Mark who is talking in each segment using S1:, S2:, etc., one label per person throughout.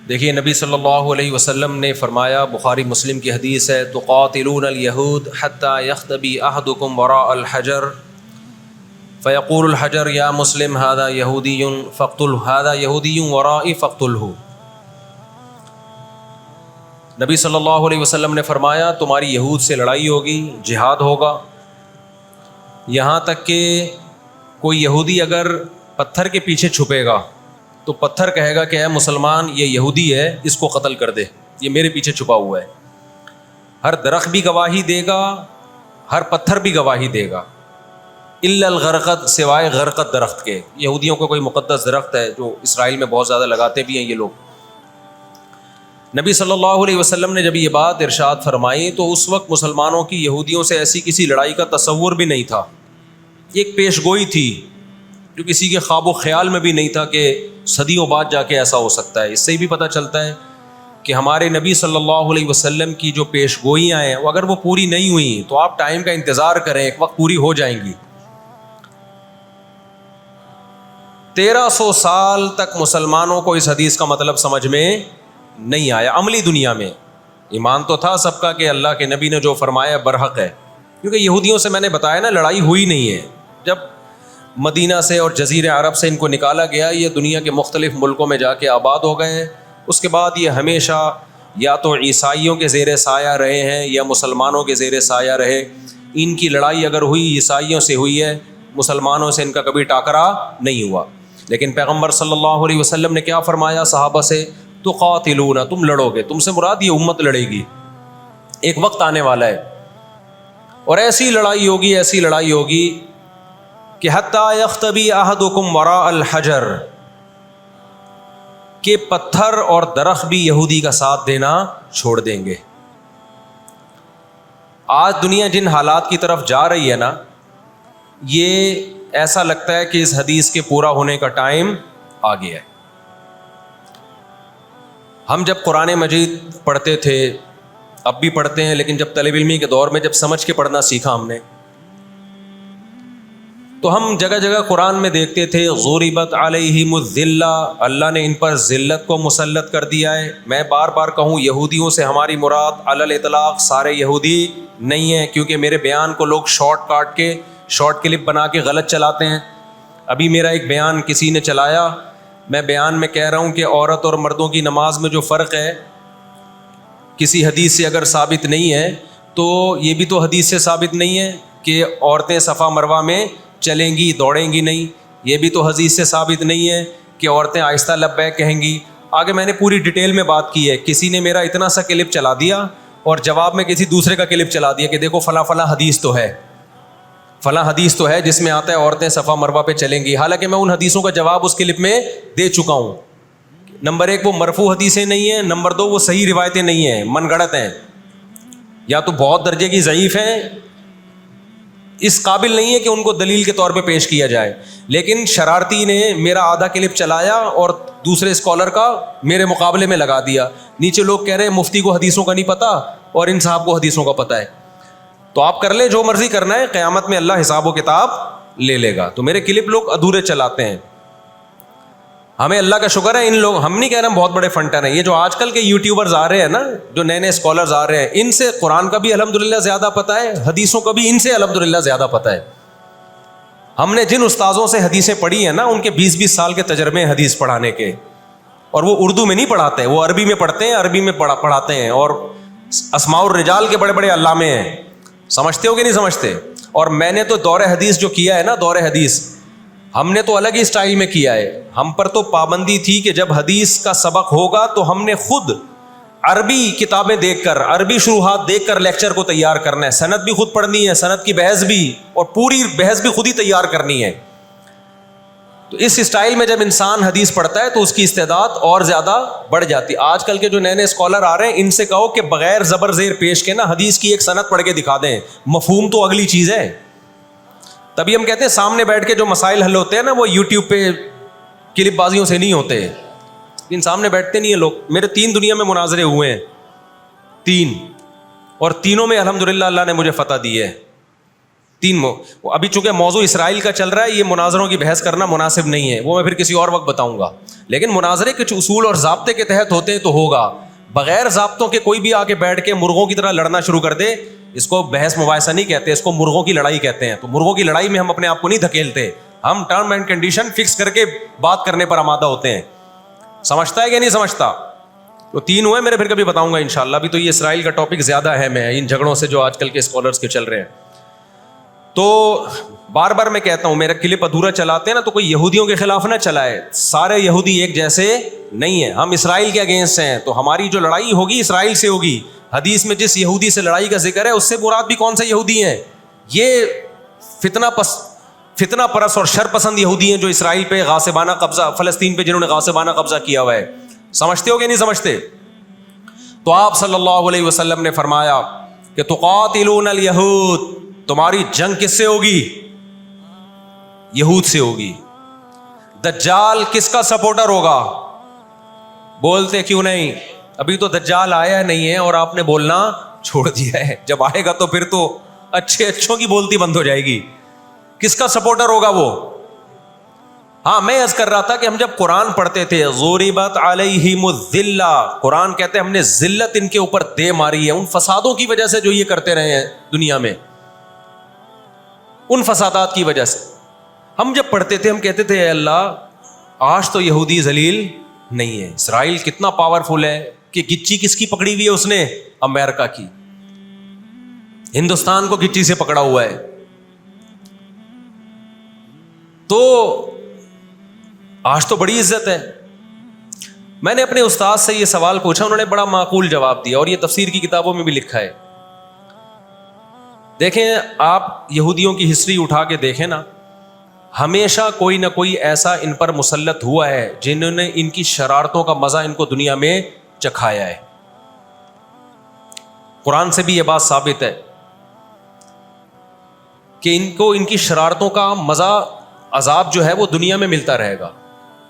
S1: دیکھیے نبی صلی اللہ علیہ وسلم نے فرمایا، بخاری مسلم کی حدیث ہے، تقاتلون الیہود حتی یختبی احدکم وراء الحجر فیقول الحجر یا مسلم ھذا یہودی فاقتلہ ھذا یہودی ورائی فاقتلہ۔ نبی صلی اللہ علیہ وسلم نے فرمایا تمہاری یہود سے لڑائی ہوگی، جہاد ہوگا، یہاں تک کہ کوئی یہودی اگر پتھر کے پیچھے چھپے گا تو پتھر کہے گا کہ اے مسلمان یہ یہودی ہے، اس کو قتل کر دے، یہ میرے پیچھے چھپا ہوا ہے۔ ہر درخت بھی گواہی دے گا، ہر پتھر بھی گواہی دے گا، الا الغرقد، سوائے غرقد درخت کے۔ یہودیوں کا کوئی مقدس درخت ہے جو اسرائیل میں بہت زیادہ لگاتے بھی ہیں یہ لوگ۔ نبی صلی اللہ علیہ وسلم نے جب یہ بات ارشاد فرمائی تو اس وقت مسلمانوں کی یہودیوں سے ایسی کسی لڑائی کا تصور بھی نہیں تھا، ایک پیش گوئی تھی جو کسی کے خواب و خیال میں بھی نہیں تھا کہ صدیوں بعد جا کے ایسا ہو سکتا ہے۔ اس سے بھی پتہ چلتا ہے کہ ہمارے نبی صلی اللہ علیہ وسلم کی جو پیش گوئیاں ہیں اگر وہ پوری نہیں ہوئیں تو آپ ٹائم کا انتظار کریں، ایک وقت پوری ہو جائیں گی۔ 1300 سال تک مسلمانوں کو اس حدیث کا مطلب سمجھ میں نہیں آیا، عملی دنیا میں ایمان تو تھا سب کا کہ اللہ کے نبی نے جو فرمایا برحق ہے، کیونکہ یہودیوں سے میں نے بتایا نا لڑائی ہوئی نہیں ہے۔ جب مدینہ سے اور جزیرہ عرب سے ان کو نکالا گیا، یہ دنیا کے مختلف ملکوں میں جا کے آباد ہو گئے ہیں۔ اس کے بعد یہ ہمیشہ یا تو عیسائیوں کے زیر سایہ رہے ہیں یا مسلمانوں کے زیر سایہ رہے۔ ان کی لڑائی اگر ہوئی عیسائیوں سے ہوئی ہے، مسلمانوں سے ان کا کبھی ٹاکرا نہیں ہوا۔ لیکن پیغمبر صلی اللہ علیہ وسلم نے کیا فرمایا صحابہ سے؟ تقاتلون، تم لڑو گے، تم سے مراد یہ امت لڑے گی، ایک وقت آنے والا ہے اور ایسی لڑائی ہوگی، ایسی لڑائی ہوگی کہ حتی یختبی احدکم وراء الحجر، کہ پتھر اور درخت بھی یہودی کا ساتھ دینا چھوڑ دیں گے۔ آج دنیا جن حالات کی طرف جا رہی ہے نا، یہ ایسا لگتا ہے کہ اس حدیث کے پورا ہونے کا ٹائم آ گیا ہے۔ ہم جب قرآن مجید پڑھتے تھے، اب بھی پڑھتے ہیں، لیکن جب طالب علمی کے دور میں جب سمجھ کے پڑھنا سیکھا ہم نے، تو ہم جگہ جگہ قرآن میں دیکھتے تھے ضربت علیہم الذلہ، اللہ نے ان پر ذلت کو مسلط کر دیا ہے۔ میں بار بار کہوں یہودیوں سے ہماری مراد علی الاطلاق سارے یہودی نہیں ہیں، کیونکہ میرے بیان کو لوگ شارٹ کلپ بنا کے غلط چلاتے ہیں۔ ابھی میرا ایک بیان کسی نے چلایا، میں بیان میں کہہ رہا ہوں کہ عورت اور مردوں کی نماز میں جو فرق ہے کسی حدیث سے اگر ثابت نہیں ہے تو یہ بھی تو حدیث سے ثابت نہیں ہے کہ عورتیں صفا مروہ میں چلیں گی، دوڑیں گی نہیں۔ یہ بھی تو حدیث سے ثابت نہیں ہے کہ عورتیں آہستہ لبیک کہیں گی۔ آگے میں نے پوری ڈیٹیل میں بات کی ہے۔ کسی نے میرا اتنا سا کلپ چلا دیا اور جواب میں کسی دوسرے کا کلپ چلا دیا کہ دیکھو فلاں فلاں حدیث تو ہے، فلاں حدیث تو ہے جس میں آتا ہے عورتیں صفا مروہ پہ چلیں گی، حالانکہ میں ان حدیثوں کا جواب اس کلپ میں دے چکا ہوں۔ نمبر 1 وہ مرفوع حدیثیں نہیں ہیں، نمبر 2 وہ صحیح روایتیں نہیں ہیں، من گڑت ہیں، یا تو بہت درجے کی ضعیف ہیں، اس قابل نہیں ہے کہ ان کو دلیل کے طور پہ پیش کیا جائے۔ لیکن شرارتی نے میرا آدھا کلپ چلایا اور دوسرے اسکالر کا میرے مقابلے میں لگا دیا۔ نیچے لوگ کہہ رہے ہیں مفتی کو حدیثوں کا نہیں پتہ اور ان صاحب کو حدیثوں کا پتہ ہے۔ تو آپ کر لیں جو مرضی کرنا ہے، قیامت میں اللہ حساب و کتاب لے لے گا۔ تو میرے کلپ لوگ ادھورے چلاتے ہیں۔ ہمیں اللہ کا شکر ہے، ان لوگ، ہم نہیں کہہ رہے ہم بہت بڑے فنٹر ہیں، یہ جو آج کل کے یوٹیوبرز آ رہے ہیں نا، جو نئے نئے اسکالرز آ رہے ہیں، ان سے قرآن کا بھی الحمدللہ زیادہ پتہ ہے، حدیثوں کا بھی ان سے الحمدللہ زیادہ پتہ ہے۔ ہم نے جن استاذوں سے حدیثیں پڑھی ہیں نا، ان کے 20-20 سال کے تجربے ہیں حدیث پڑھانے کے، اور وہ اردو میں نہیں پڑھاتے، وہ عربی میں پڑھتے ہیں، عربی میں پڑھاتے ہیں، اور اسماء الرجال کے بڑے بڑے علامے ہیں۔ سمجھتے ہو کہ نہیں سمجھتے؟ اور میں نے تو دور حدیث جو کیا ہے نا، دور حدیث ہم نے تو الگ ہی اسٹائل میں کیا ہے۔ ہم پر تو پابندی تھی کہ جب حدیث کا سبق ہوگا تو ہم نے خود عربی کتابیں دیکھ کر، عربی شروحات دیکھ کر لیکچر کو تیار کرنا ہے، سند بھی خود پڑھنی ہے، سند کی بحث بھی، اور پوری بحث بھی خود ہی تیار کرنی ہے۔ تو اس اسٹائل میں جب انسان حدیث پڑھتا ہے تو اس کی استعداد اور زیادہ بڑھ جاتی ہے۔ آج کل کے جو نئے نئے اسکالر آ رہے ہیں، ان سے کہو کہ بغیر زبر زیر پیش کے نا حدیث کی ایک سند پڑھ کے دکھا دیں، مفہوم تو اگلی چیز ہے۔ تبھی ہم کہتے ہیں سامنے بیٹھ کے جو مسائل حل ہوتے ہیں نا، وہ یوٹیوب پہ کلپ بازیوں سے نہیں ہوتے، ان سامنے بیٹھتے نہیں ہیں لوگ۔ میرے 3 دنیا میں مناظرے ہوئے ہیں، 3، اور تینوں میں الحمدللہ اللہ نے مجھے فتح دی ہے۔ ابھی چونکہ موضوع اسرائیل کا چل رہا ہے، یہ مناظروں کی بحث کرنا مناسب نہیں ہے، وہ میں پھر کسی اور وقت بتاؤں گا۔ لیکن مناظرے کچھ اصول اور ضابطے کے تحت ہوتے ہیں تو ہوگا. بغیر ضابطوں کے کوئی بھی آ کے بیٹھ کے مرغوں کی طرح لڑنا شروع کر دے, اس کو بحث مباحثہ نہیں کہتے, اس کو مرغوں کی لڑائی کہتے ہیں. تو مرغوں کی لڑائی میں ہم اپنے آپ کو نہیں دھکیلتے, ہم ٹرم اینڈ کنڈیشن فکس کر کے بات کرنے پر آمادہ ہوتے ہیں. سمجھتا ہے کہ نہیں سمجھتا؟ تو 3 ہوئے میرے, پھر کبھی بتاؤں گا انشاءاللہ. ابھی تو یہ اسرائیل کا ٹاپک زیادہ اہم ہے ان جھگڑوں سے جو آج کل کے اسکالرس کے چل رہے ہیں. تو بار بار میں کہتا ہوں, میرا کلپ ادھورا چلاتے ہیں نا تو کوئی یہودیوں کے خلاف نہ چلائے. سارے یہودی ایک جیسے نہیں ہیں, ہم اسرائیل کے اگینسٹ ہیں, تو ہماری جو لڑائی ہوگی اسرائیل سے ہوگی. حدیث میں جس یہودی سے لڑائی کا ذکر ہے اس سے مراد بھی کون سے یہودی ہیں؟ یہ فتنہ پرست اور شر پسند یہودی ہیں جو اسرائیل پہ غاصبانہ قبضہ, فلسطین پہ جنہوں نے غاصبانہ قبضہ کیا ہوا ہے. سمجھتے ہو کہ نہیں سمجھتے؟ تو آپ صلی اللہ علیہ وسلم نے فرمایا کہ تقاتلون الیہود, تمہاری جنگ کس سے ہوگی؟ یہود سے ہوگی. دجال کس کا سپورٹر ہوگا؟ بولتے کیوں نہیں؟ ابھی تو دجال آیا نہیں ہے اور آپ نے بولنا چھوڑ دیا ہے. جب آئے گا تو پھر تو اچھوں کی بولتی بند ہو جائے گی. کس کا سپورٹر ہوگا وہ؟ ہاں, میں عرض کر رہا تھا کہ ہم جب قرآن پڑھتے تھے ضربت علیہم الذلہ, قرآن کہتے ہیں ہم نے ذلت ان کے اوپر دے ماری ہے ان فسادوں کی وجہ سے جو یہ کرتے رہے ہیں دنیا میں, ان فسادات کی وجہ سے. ہم جب پڑھتے تھے ہم کہتے تھے اے اللہ آج تو یہودی ذلیل نہیں ہے. اسرائیل کتنا پاورفل ہے کہ گچی کس کی پکڑی ہوئی ہے اس نے؟ امریکہ کی. ہندوستان کو گچی سے پکڑا ہوا ہے. تو آج تو بڑی عزت ہے. میں نے اپنے استاد سے یہ سوال پوچھا, انہوں نے بڑا معقول جواب دیا اور یہ تفسیر کی کتابوں میں بھی لکھا ہے. دیکھیں آپ یہودیوں کی ہسٹری اٹھا کے دیکھیں نا, ہمیشہ کوئی نہ کوئی ایسا ان پر مسلط ہوا ہے جنہوں نے ان کی شرارتوں کا مزہ ان کو دنیا میں چکھایا ہے. قرآن سے بھی یہ بات ثابت ہے کہ ان کو ان کی شرارتوں کا مزہ, عذاب جو ہے وہ دنیا میں ملتا رہے گا.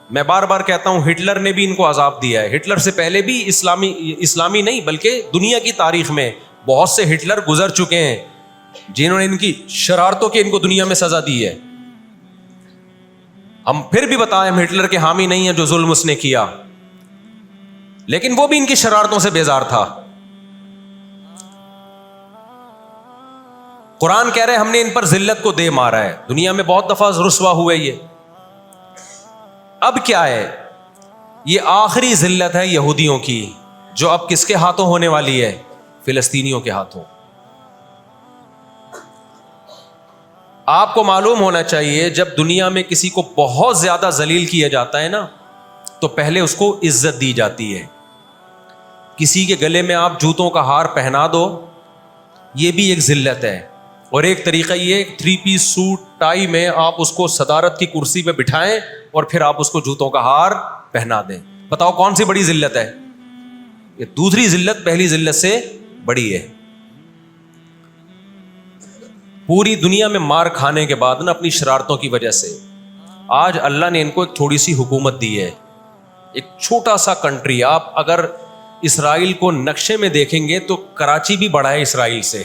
S1: میں بار بار کہتا ہوں ہٹلر نے بھی ان کو عذاب دیا ہے. ہٹلر سے پہلے بھی اسلامی نہیں بلکہ دنیا کی تاریخ میں بہت سے ہٹلر گزر چکے ہیں جنہوں نے ان کی شرارتوں کے ان کو دنیا میں سزا دی ہے. ہم پھر بھی بتائیں ہم ہٹلر کے حامی نہیں ہیں جو ظلم اس نے کیا, لیکن وہ بھی ان کی شرارتوں سے بیزار تھا. قرآن کہہ رہے ہم نے ان پر ذلت کو دے مارا ہے. دنیا میں بہت دفعہ رسوا ہوئے یہ. اب کیا ہے؟ یہ آخری ذلت ہے یہودیوں کی جو اب کس کے ہاتھوں ہونے والی ہے؟ فلسطینیوں کے ہاتھوں. آپ کو معلوم ہونا چاہیے جب دنیا میں کسی کو بہت زیادہ ذلیل کیا جاتا ہے نا تو پہلے اس کو عزت دی جاتی ہے. کسی کے گلے میں آپ جوتوں کا ہار پہنا دو, یہ بھی ایک ذلت ہے. اور ایک طریقہ یہ 3 پیس سوٹ ٹائی میں آپ اس کو صدارت کی کرسی پہ بٹھائیں اور پھر آپ اس کو جوتوں کا ہار پہنا دیں. بتاؤ کون سی بڑی ذلت ہے؟ یہ دوسری ذلت پہلی ذلت سے بڑی ہے. پوری دنیا میں مار کھانے کے بعد نا اپنی شرارتوں کی وجہ سے آج اللہ نے ان کو ایک تھوڑی سی حکومت دی ہے. ایک چھوٹا سا کنٹری, آپ اگر اسرائیل کو نقشے میں دیکھیں گے تو کراچی بھی بڑا ہے اسرائیل سے.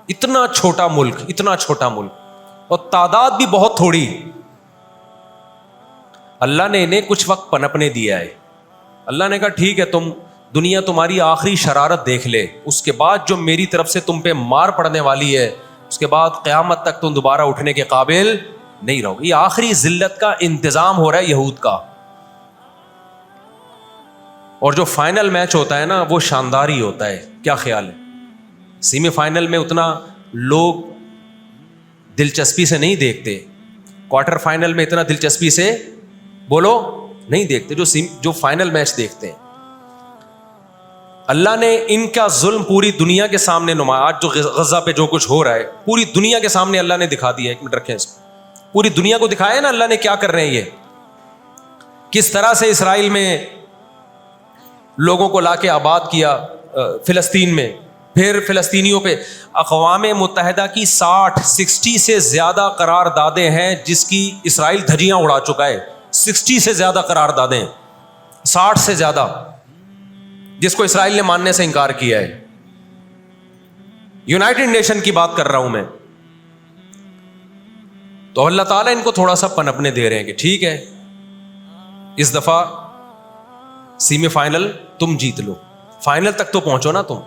S1: اتنا چھوٹا ملک, اتنا چھوٹا ملک, اور تعداد بھی بہت تھوڑی. اللہ نے انہیں کچھ وقت پنپنے دیا ہے. اللہ نے کہا ٹھیک ہے تم دنیا تمہاری آخری شرارت دیکھ لے, اس کے بعد جو میری طرف سے تم پہ مار پڑنے والی ہے اس کے بعد قیامت تک تم دوبارہ اٹھنے کے قابل نہیں رہو. یہ آخری ذلت کا انتظام ہو رہا ہے یہود کا. اور جو فائنل میچ ہوتا ہے نا وہ شاندار ہی ہوتا ہے. کیا خیال ہے؟ سیمی فائنل میں اتنا لوگ دلچسپی سے نہیں دیکھتے, کوارٹر فائنل میں اتنا دلچسپی سے بولو نہیں دیکھتے جو فائنل میچ دیکھتے ہیں. اللہ نے ان کا ظلم پوری دنیا کے سامنے نمایا. آج جو غزہ پہ جو کچھ ہو رہا ہے پوری دنیا کے سامنے اللہ نے دکھا دیا. 1 منٹ رکھیں اس کو. پوری دنیا کو دکھایا نا اللہ نے کیا کر رہے ہیں, یہ کس طرح سے اسرائیل میں لوگوں کو لا کے آباد کیا فلسطین میں. پھر فلسطینیوں پہ اقوام متحدہ کی 60 سے زیادہ قراردادیں ہیں جس کی اسرائیل دھجیاں اڑا چکا ہے. 60 سے زیادہ قراردادیں, 60 سے زیادہ, جس کو اسرائیل نے ماننے سے انکار کیا ہے. یونائٹڈ نیشن کی بات کر رہا ہوں میں. تو اللہ تعالیٰ ان کو تھوڑا سا پنپنے دے رہے ہیں کہ ٹھیک ہے اس دفعہ سیمی فائنل تم جیت لو, فائنل تک تو پہنچو نا تم,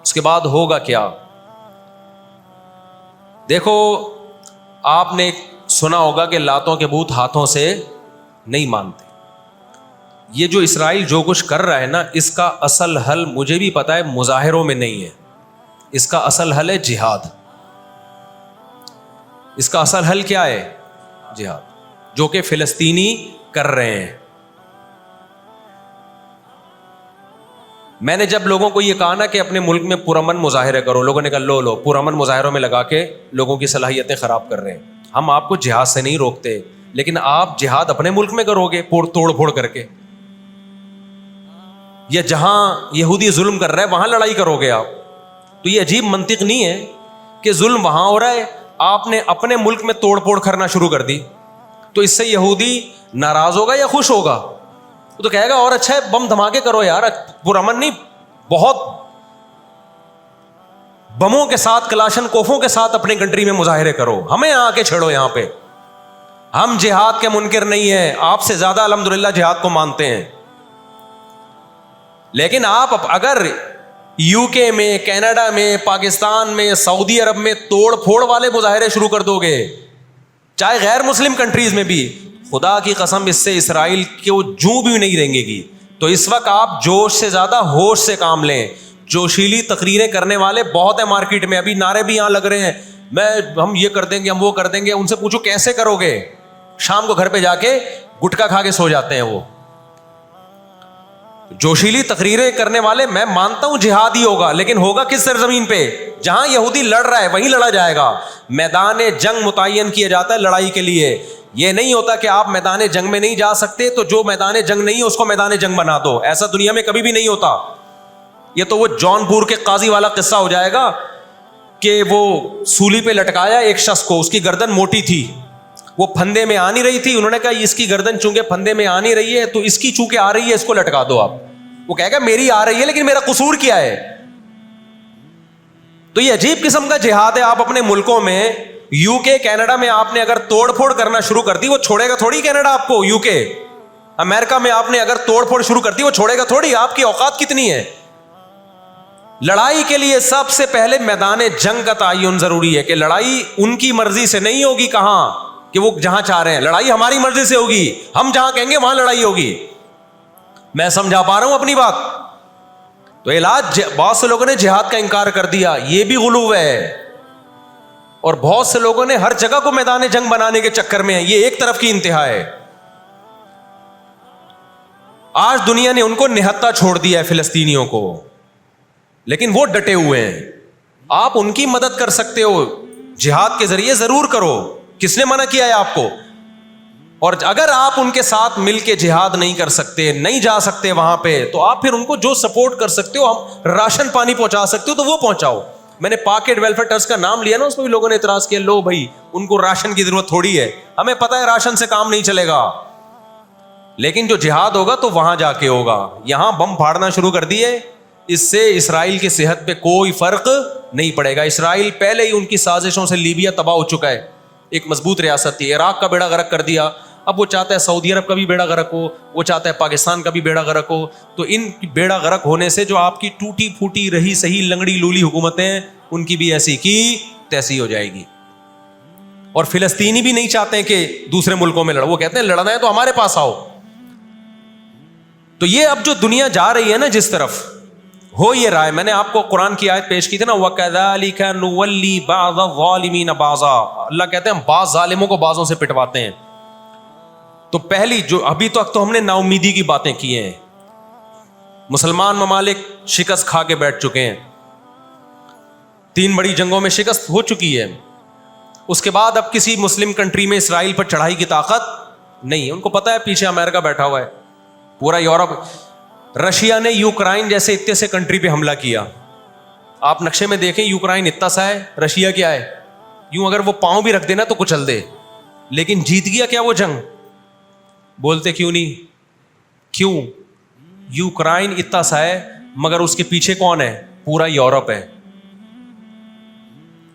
S1: اس کے بعد ہوگا کیا. دیکھو آپ نے سنا ہوگا کہ لاتوں کے بت ہاتھوں سے نہیں مانتے. یہ جو اسرائیل جو کچھ کر رہا ہے نا, اس کا اصل حل مجھے بھی پتا ہے مظاہروں میں نہیں ہے, اس کا اصل حل ہے جہاد. اس کا اصل حل کیا ہے؟ جہاد, جو کہ فلسطینی کر رہے ہیں. میں نے جب لوگوں کو یہ کہا نا کہ اپنے ملک میں پرامن مظاہرے کرو, لوگوں نے کہا لو پرامن مظاہروں میں لگا کے لوگوں کی صلاحیتیں خراب کر رہے ہیں. ہم آپ کو جہاد سے نہیں روکتے, لیکن آپ جہاد اپنے ملک میں کرو گے توڑ پھوڑ کر کے, یا جہاں یہودی ظلم کر رہا ہے وہاں لڑائی کرو گے آپ. تو یہ عجیب منطق نہیں ہے کہ ظلم وہاں ہو رہا ہے, آپ نے اپنے ملک میں توڑ پھوڑ کرنا شروع کر دی, تو اس سے یہودی ناراض ہوگا یا خوش ہوگا؟ وہ تو کہے گا اور اچھا ہے بم دھماکے کرو یار, پرامن نہیں, بہت بموں کے ساتھ کلاشن کوفوں کے ساتھ اپنی کنٹری میں مظاہرے کرو, ہمیں آ کے چھیڑو یہاں پہ. ہم جہاد کے منکر نہیں ہیں, آپ سے زیادہ الحمدللہ جہاد کو مانتے ہیں. لیکن آپ اگر یو کے میں, کینیڈا میں, پاکستان میں, سعودی عرب میں توڑ پھوڑ والے مظاہرے شروع کر دو گے, چاہے غیر مسلم کنٹریز میں بھی, خدا کی قسم اس سے اسرائیل کو جوں بھی نہیں رہیں گی. تو اس وقت آپ جوش سے زیادہ ہوش سے کام لیں. جوشیلی تقریریں کرنے والے بہت ہیں مارکیٹ میں, ابھی نعرے بھی یہاں لگ رہے ہیں, ہم یہ کر دیں گے, ہم وہ کر دیں گے. ان سے پوچھو کیسے کرو گے؟ شام کو گھر پہ جا کے گٹکا کھا کے سو جاتے ہیں وہ. جوشیلی تقریریں کرنے والے, میں مانتا ہوں جہاد ہی ہوگا, لیکن ہوگا کس سرزمین پہ؟ جہاں یہودی لڑ رہا ہے وہیں لڑا جائے گا. میدان جنگ متعین کیا جاتا ہے لڑائی کے لیے. یہ نہیں ہوتا کہ آپ میدان جنگ میں نہیں جا سکتے تو جو میدان جنگ نہیں ہے اس کو میدان جنگ بنا دو. ایسا دنیا میں کبھی بھی نہیں ہوتا. یہ تو وہ جون پور کے قاضی والا قصہ ہو جائے گا کہ وہ سولی پہ لٹکایا ایک شخص کو, اس کی گردن موٹی تھی, وہ پھندے میں آ نہیں رہی تھی. انہوں نے کہا اس کی گردن چونکہ پھندے میں آ نہیں رہی ہے تو اس کی چونکہ آ رہی ہے اس کو لٹکا دو آپ. وہ کہے گا میری آ رہی ہے لیکن میرا قصور کیا ہے؟ تو یہ عجیب قسم کا جہاد ہے. آپ اپنے ملکوں میں, یو کے, کینیڈا میں آپ نے اگر توڑ پھوڑ کرنا شروع کر دی, وہ چھوڑے گا تھوڑی کینیڈا آپ کو. یو کے, امریکہ میں آپ نے اگر توڑ پھوڑ شروع کر دی, وہ چھوڑے گا تھوڑی. آپ کی اوقات کتنی ہے؟ لڑائی کے لیے سب سے پہلے میدان جنگ کا تعین ضروری ہے کہ لڑائی ان کی مرضی سے نہیں ہوگی. کہاں کہ وہ جہاں چاہ رہے ہیں, لڑائی ہماری مرضی سے ہوگی. ہم جہاں کہیں گے وہاں لڑائی ہوگی. میں سمجھا پا رہا ہوں اپنی بات؟ تو علاج, بہت سے لوگوں نے جہاد کا انکار کر دیا, یہ بھی غلو ہے. اور بہت سے لوگوں نے ہر جگہ کو میدان جنگ بنانے کے چکر میں ہے. یہ ایک طرف کی انتہا ہے. آج دنیا نے ان کو نہتا چھوڑ دیا ہے, فلسطینیوں کو, لیکن وہ ڈٹے ہوئے ہیں. آپ ان کی مدد کر سکتے ہو جہاد کے ذریعے, ضرور کرو. کس نے منع کیا ہے آپ کو؟ اور اگر آپ ان کے ساتھ مل کے جہاد نہیں کر سکتے, نہیں جا سکتے وہاں پہ, تو آپ پھر ان کو جو سپورٹ کر سکتے ہو, ہم راشن پانی پہنچا سکتے ہو تو وہ پہنچاؤ. میں نے پاکٹ ویلفیئر ٹرسٹ کا نام لیا نا, اس پہ بھی لوگوں نے اعتراض کیا, لو بھائی ان کو راشن کی ضرورت تھوڑی ہے, ہمیں پتہ ہے راشن سے کام نہیں چلے گا. لیکن جو جہاد ہوگا تو وہاں جا کے ہوگا. یہاں بم پھاڑنا شروع کر دیے, اس سے اسرائیل کی صحت پہ کوئی فرق نہیں پڑے گا. اسرائیل پہلے ہی ان کی سازشوں سے لیبیا تباہ ہو چکا ہے. ایک مضبوط ریاست تھی, عراق کا بیڑا غرق کر دیا. اب وہ چاہتا ہے سعودی عرب کا بھی بیڑا غرق ہو, وہ چاہتا ہے پاکستان کا بھی بیڑا غرق ہو. تو ان بیڑا غرق ہونے سے جو آپ کی ٹوٹی پھوٹی رہی صحیح لنگڑی لولی حکومتیں, ان کی بھی ایسی کی تیسی ہو جائے گی. اور فلسطینی بھی نہیں چاہتے کہ دوسرے ملکوں میں لڑو, وہ کہتے ہیں لڑنا ہے تو ہمارے پاس آؤ. تو یہ اب جو دنیا جا رہی ہے نا جس طرف, ہو یہ رہا ہے. میں نے آپ کو قرآن کی آیت پیش کی تھی نا, وَكَذَلِكَ نُوَلِّي بَعْضَ الظَّالِمِينَ بَعْضًا. اللہ کہتے ہیں ہم بعض ظالموں کو بعضوں سے پٹواتے ہیں. تو پہلی جو ابھی تک تو ہم نے نا امیدی کی باتیں کی ہیں. مسلمان ممالک شکست کھا کے بیٹھ چکے ہیں, 3 بڑی جنگوں میں شکست ہو چکی ہے. اس کے بعد اب کسی مسلم کنٹری میں اسرائیل پر چڑھائی کی طاقت نہیں ہے. ان کو پتا ہے پیچھے امریکہ بیٹھا ہوا ہے, پورا یورپ. رشیا نے یوکرائن جیسے اتنے سے کنٹری پہ حملہ کیا. آپ نقشے میں دیکھیں, یوکرائن اتنا سا ہے, رشیا کیا ہے, یوں اگر وہ پاؤں بھی رکھ دینا تو کچل دے. لیکن جیت گیا کیا وہ جنگ؟ بولتے کیوں نہیں؟ کیوں؟ یوکرائن اتنا سا ہے مگر اس کے پیچھے کون ہے؟ پورا یورپ ہے.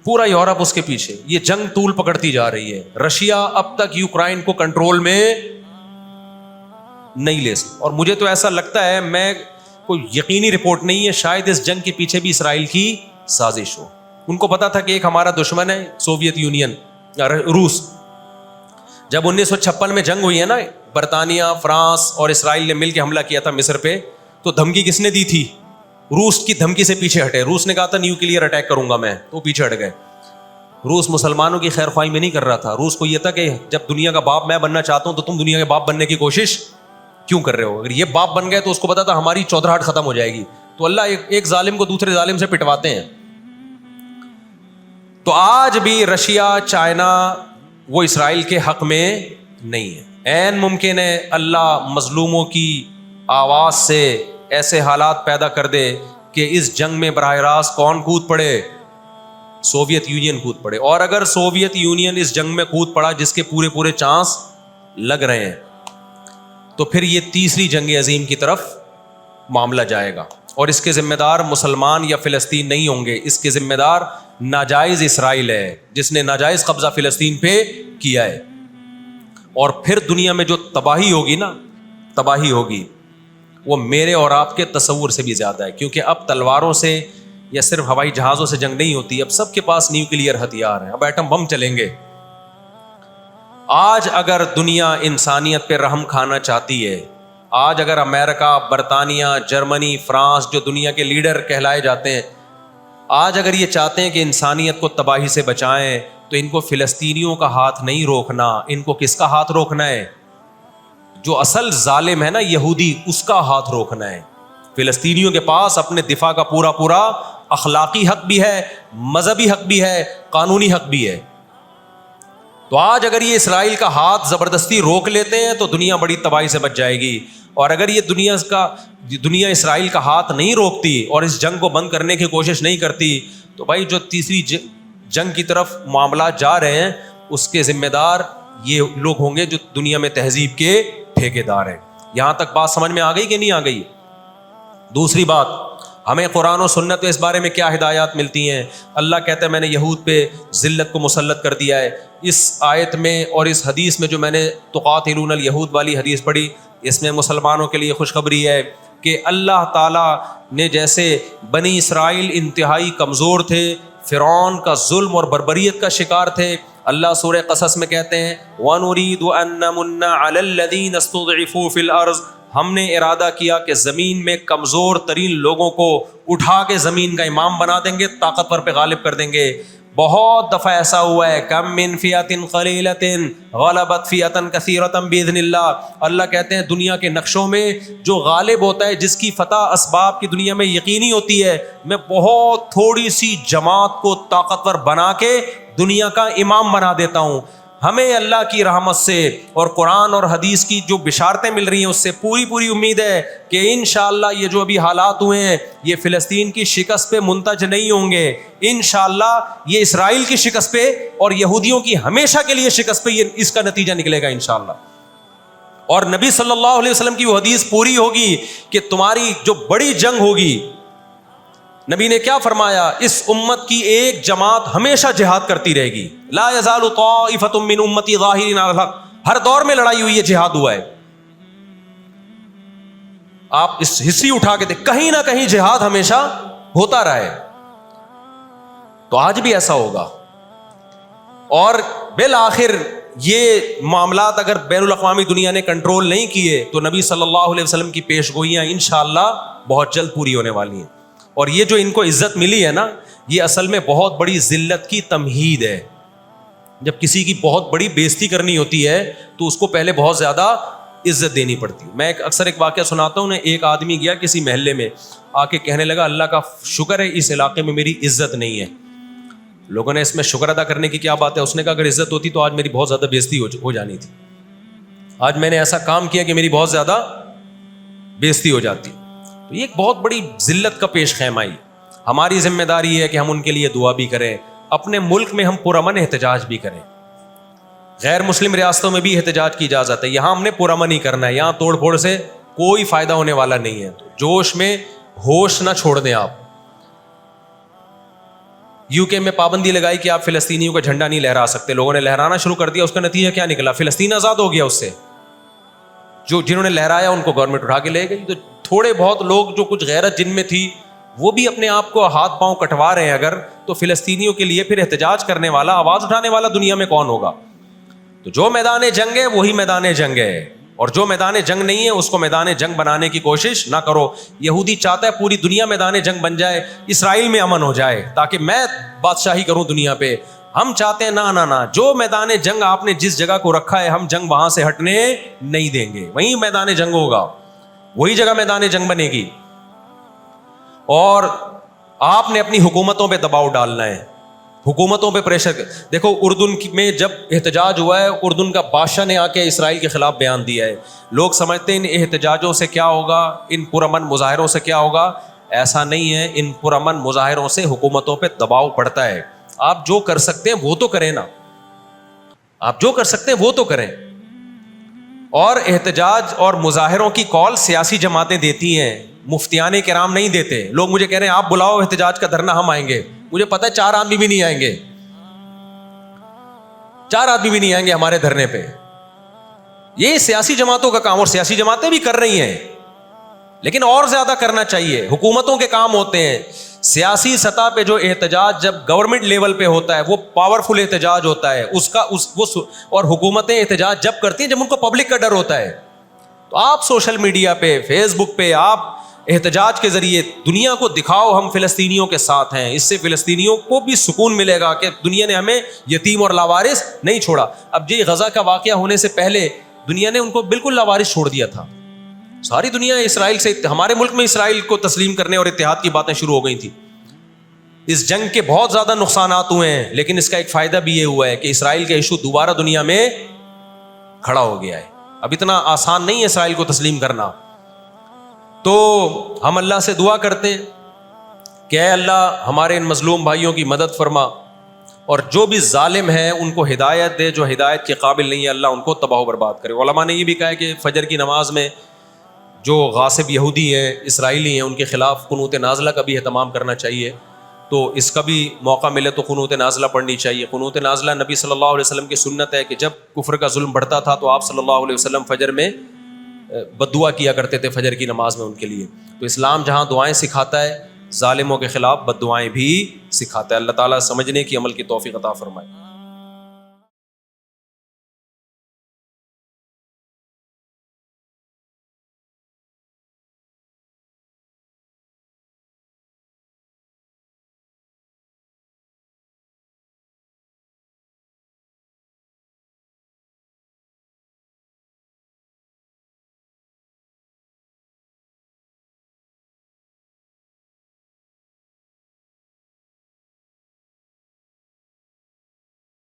S1: پورا یورپ اس کے پیچھے. یہ جنگ طول پکڑتی جا رہی ہے. رشیا اب تک یوکرائن کو کنٹرول میں نہیں لے سکتے. اور مجھے تو ایسا لگتا ہے, میں کوئی یقینی رپورٹ نہیں ہے, شاید اس جنگ کے پیچھے بھی اسرائیل کی سازش ہو. ان کو پتا تھا کہ ایک ہمارا دشمن ہے سوویت یونین, روس. جب 1956 میں جنگ ہوئی ہے نا, برطانیہ, فرانس اور اسرائیل نے مل کے حملہ کیا تھا مصر پہ, تو دھمکی کس نے دی تھی؟ روس کی دھمکی سے پیچھے ہٹے. روس نے کہا تھا نیوکلیئر اٹیک کروں گا میں, تو پیچھے ہٹ گئے. روس مسلمانوں کی خیر خواہی میں نہیں کر رہا تھا. روس کو یہ تھا کہ جب دنیا کا باپ میں بننا چاہتا ہوں تو تم دنیا کے باپ بننے کی کوشش کیوں کر رہے ہو؟ اگر یہ باپ بن گئے تو اس کو پتا تھا ہماری چودراہٹ ختم ہو جائے گی. تو اللہ ایک ظالم کو دوسرے ظالم سے پٹواتے ہیں. تو آج بھی رشیا, چائنا, وہ اسرائیل کے حق میں نہیں ہے. عین ممکن ہے اللہ مظلوموں کی آواز سے ایسے حالات پیدا کر دے کہ اس جنگ میں براہ راست کون کود پڑے؟ سوویت یونین کود پڑے. اور اگر سوویت یونین اس جنگ میں کود پڑا, جس کے پورے چانس لگ رہے ہیں, تو پھر یہ تیسری جنگ عظیم کی طرف معاملہ جائے گا. اور اس کے ذمہ دار مسلمان یا فلسطین نہیں ہوں گے, اس کے ذمہ دار ناجائز اسرائیل ہے, جس نے ناجائز قبضہ فلسطین پہ کیا ہے. اور پھر دنیا میں جو تباہی ہوگی نا, تباہی ہوگی, وہ میرے اور آپ کے تصور سے بھی زیادہ ہے. کیونکہ اب تلواروں سے یا صرف ہوائی جہازوں سے جنگ نہیں ہوتی, اب سب کے پاس نیوکلیئر ہتھیار ہیں, اب ایٹم بم چلیں گے. آج اگر دنیا انسانیت پہ رحم کھانا چاہتی ہے, آج اگر امریکہ, برطانیہ, جرمنی, فرانس, جو دنیا کے لیڈر کہلائے جاتے ہیں, آج اگر یہ چاہتے ہیں کہ انسانیت کو تباہی سے بچائیں, تو ان کو فلسطینیوں کا ہاتھ نہیں روکنا. ان کو کس کا ہاتھ روکنا ہے؟ جو اصل ظالم ہے نا یہودی, اس کا ہاتھ روکنا ہے. فلسطینیوں کے پاس اپنے دفاع کا پورا اخلاقی حق بھی ہے, مذہبی حق بھی ہے, قانونی حق بھی ہے. تو آج اگر یہ اسرائیل کا ہاتھ زبردستی روک لیتے ہیں تو دنیا بڑی تباہی سے بچ جائے گی. اور اگر یہ دنیا اسرائیل کا ہاتھ نہیں روکتی اور اس جنگ کو بند کرنے کی کوشش نہیں کرتی, تو بھائی جو تیسری جنگ کی طرف معاملات جا رہے ہیں, اس کے ذمہ دار یہ لوگ ہوں گے جو دنیا میں تہذیب کے ٹھیکیدار ہیں. یہاں تک بات سمجھ میں آ گئی کہ نہیں آ گئی؟ دوسری بات, ہمیں قرآن و سنت میں اس بارے میں کیا ہدایات ملتی ہیں؟ اللہ کہتا ہے میں نے یہود پہ ذلت کو مسلط کر دیا ہے. اس آیت میں اور اس حدیث میں جو میں نے تقاتلون الیہود والی حدیث پڑھی, اس میں مسلمانوں کے لیے خوشخبری ہے کہ اللہ تعالیٰ نے جیسے بنی اسرائیل انتہائی کمزور تھے, فرعون کا ظلم اور بربریت کا شکار تھے, اللہ سورہ قصص میں کہتے ہیں وَنُرِيدُ أَن نَّمُنَّ عَلَى الَّذِينَ اسْتُضْعِفُوا فِي الْأَرْضِ, ہم نے ارادہ کیا کہ زمین میں کمزور ترین لوگوں کو اٹھا کے زمین کا امام بنا دیں گے, طاقتور پہ غالب کر دیں گے. بہت دفعہ ایسا ہوا ہے, کم من فئۃ قلیلۃ غلبت فئۃ کثیرۃ باذن اللہ. اللہ کہتے ہیں دنیا کے نقشوں میں جو غالب ہوتا ہے, جس کی فتح اسباب کی دنیا میں یقینی ہوتی ہے, میں بہت تھوڑی سی جماعت کو طاقتور بنا کے دنیا کا امام بنا دیتا ہوں. ہمیں اللہ کی رحمت سے اور قرآن اور حدیث کی جو بشارتیں مل رہی ہیں اس سے پوری امید ہے کہ انشاءاللہ یہ جو ابھی حالات ہوئے ہیں یہ فلسطین کی شکست پہ منتج نہیں ہوں گے. انشاءاللہ یہ اسرائیل کی شکست پہ اور یہودیوں کی ہمیشہ کے لیے شکست پہ یہ اس کا نتیجہ نکلے گا انشاءاللہ. اور نبی صلی اللہ علیہ وسلم کی وہ حدیث پوری ہوگی کہ تمہاری جو بڑی جنگ ہوگی, نبی نے کیا فرمایا, اس امت کی ایک جماعت ہمیشہ جہاد کرتی رہے گی. لا یزال طائفۃ من امتی ظاہرین علی الحق, ہر دور میں لڑائی ہوئی ہے, جہاد ہوا ہے. آپ اس ہسٹری اٹھا کے دیکھ, کہیں نہ کہیں جہاد ہمیشہ ہوتا رہا ہے. تو آج بھی ایسا ہوگا. اور بالآخر یہ معاملات اگر بین الاقوامی دنیا نے کنٹرول نہیں کیے تو نبی صلی اللہ علیہ وسلم کی پیش گوئیاں انشاءاللہ بہت جلد پوری ہونے والی ہیں. اور یہ جو ان کو عزت ملی ہے نا, یہ اصل میں بہت بڑی ذلت کی تمہید ہے. جب کسی کی بہت بڑی بےزتی کرنی ہوتی ہے تو اس کو پہلے بہت زیادہ عزت دینی پڑتی ہے. میں اکثر ایک واقعہ سناتا ہوں. ایک آدمی گیا کسی محلے میں, آ کے کہنے لگا اللہ کا شکر ہے اس علاقے میں میری عزت نہیں ہے. لوگوں نے اس میں شکر ادا کرنے کی کیا بات ہے؟ اس نے کہا اگر عزت ہوتی تو آج میری بہت زیادہ بےزتی ہو جانی تھی. آج میں نے ایسا کام کیا کہ میری بہت زیادہ بےزتی ہو جاتی. تو یہ ایک بہت بڑی ذلت کا پیش خیمہ ہے. ہماری ذمہ داری ہے کہ ہم ان کے لیے دعا بھی کریں, اپنے ملک میں ہم پرامن احتجاج بھی کریں. غیر مسلم ریاستوں میں بھی احتجاج کی اجازت ہے, یہاں ہم نے پرامن ہی کرنا ہے. یہاں توڑ پھوڑ سے کوئی فائدہ ہونے والا نہیں ہے. تو جوش میں ہوش نہ چھوڑ دیں آپ. یو کے میں پابندی لگائی کہ آپ فلسطینیوں کا جھنڈا نہیں لہرا سکتے. لوگوں نے لہرانا شروع کر دیا, اس کا نتیجہ کیا نکلا؟ فلسطین آزاد ہو گیا اس سے. جنہوں نے لہرایا ان کو گورنمنٹ اٹھا کے لے گئی. تو تھوڑے بہت لوگ جو کچھ غیرت جن میں تھی وہ بھی اپنے آپ کو ہاتھ پاؤں کٹوا رہے ہیں اگر, تو فلسطینیوں کے لیے پھر احتجاج کرنے والا, آواز اٹھانے والا دنیا میں کون ہوگا؟ تو جو میدان جنگ ہے وہی میدان جنگ ہے, اور جو میدان جنگ نہیں ہے اس کو میدان جنگ بنانے کی کوشش نہ کرو. یہودی چاہتا ہے پوری دنیا میدان جنگ بن جائے, اسرائیل میں امن ہو جائے تاکہ میں بادشاہی کروں دنیا پہ. ہم چاہتے ہیں نہ, جو میدان جنگ آپ نے جس جگہ کو رکھا ہے ہم جنگ وہاں سے ہٹنے نہیں دیں گے, وہیں میدان جنگ ہوگا, وہی جگہ میدان جنگ بنے گی. اور آپ نے اپنی حکومتوں پہ دباؤ ڈالنا ہے, حکومتوں پہ پریشر. دیکھو اردن میں جب احتجاج ہوا ہے, اردن کا بادشاہ نے آ کے اسرائیل کے خلاف بیان دیا ہے. لوگ سمجھتے ہیں ان احتجاجوں سے کیا ہوگا, ان پرامن مظاہروں سے کیا ہوگا. ایسا نہیں ہے, ان پرامن مظاہروں سے حکومتوں پہ دباؤ پڑتا ہے. آپ جو کر سکتے ہیں وہ تو کریں نا, آپ جو کر سکتے ہیں وہ تو کریں. اور احتجاج اور مظاہروں کی کال سیاسی جماعتیں دیتی ہیں, مفتیان کرام نہیں دیتے. لوگ مجھے کہہ رہے ہیں آپ بلاؤ احتجاج کا دھرنا ہم آئیں گے. مجھے پتہ ہے 4 آدمی بھی نہیں آئیں گے, 4 آدمی بھی نہیں آئیں گے ہمارے دھرنے پہ. یہ سیاسی جماعتوں کا کام, اور سیاسی جماعتیں بھی کر رہی ہیں, لیکن اور زیادہ کرنا چاہیے. حکومتوں کے کام ہوتے ہیں. سیاسی سطح پہ جو احتجاج جب گورنمنٹ لیول پہ ہوتا ہے وہ پاورفل احتجاج ہوتا ہے اور حکومتیں احتجاج جب کرتی ہیں جب ان کو پبلک کا ڈر ہوتا ہے. تو آپ سوشل میڈیا پہ, فیس بک پہ آپ احتجاج کے ذریعے دنیا کو دکھاؤ ہم فلسطینیوں کے ساتھ ہیں. اس سے فلسطینیوں کو بھی سکون ملے گا کہ دنیا نے ہمیں یتیم اور لاوارث نہیں چھوڑا. اب یہ غزہ کا واقعہ ہونے سے پہلے دنیا نے ان کو بالکل لاوارث چھوڑ دیا تھا. ساری دنیا اسرائیل سے, ہمارے ملک میں اسرائیل کو تسلیم کرنے اور اتحاد کی باتیں شروع ہو گئی تھی. اس جنگ کے بہت زیادہ نقصانات ہوئے ہیں, لیکن اس کا ایک فائدہ بھی یہ ہوا ہے کہ اسرائیل کا ایشو دوبارہ دنیا میں کھڑا ہو گیا ہے. اب اتنا آسان نہیں ہے اسرائیل کو تسلیم کرنا. تو ہم اللہ سے دعا کرتے ہیں کہ اے اللہ ہمارے ان مظلوم بھائیوں کی مدد فرما, اور جو بھی ظالم ہیں ان کو ہدایت دے, جو ہدایت کے قابل نہیں ہے اللہ ان کو تباہ و برباد کرے. علماء نے یہ بھی کہا ہے کہ فجر کی نماز میں جو غاصب یہودی ہیں, اسرائیلی ہیں, ان کے خلاف قنوت نازلہ کا بھی اہتمام کرنا چاہیے. تو اس کا بھی موقع ملے تو قنوت نازلہ پڑھنی چاہیے. قنوت نازلہ نبی صلی اللہ علیہ وسلم کی سنت ہے کہ جب کفر کا ظلم بڑھتا تھا تو آپ صلی اللہ علیہ وسلم فجر میں بد دعا کیا کرتے تھے فجر کی نماز میں ان کے لیے. تو اسلام جہاں دعائیں سکھاتا ہے ظالموں کے خلاف بد دعائیں بھی سکھاتا ہے. اللہ تعالیٰ سمجھنے کی عمل کی توفیق عطا فرمائے.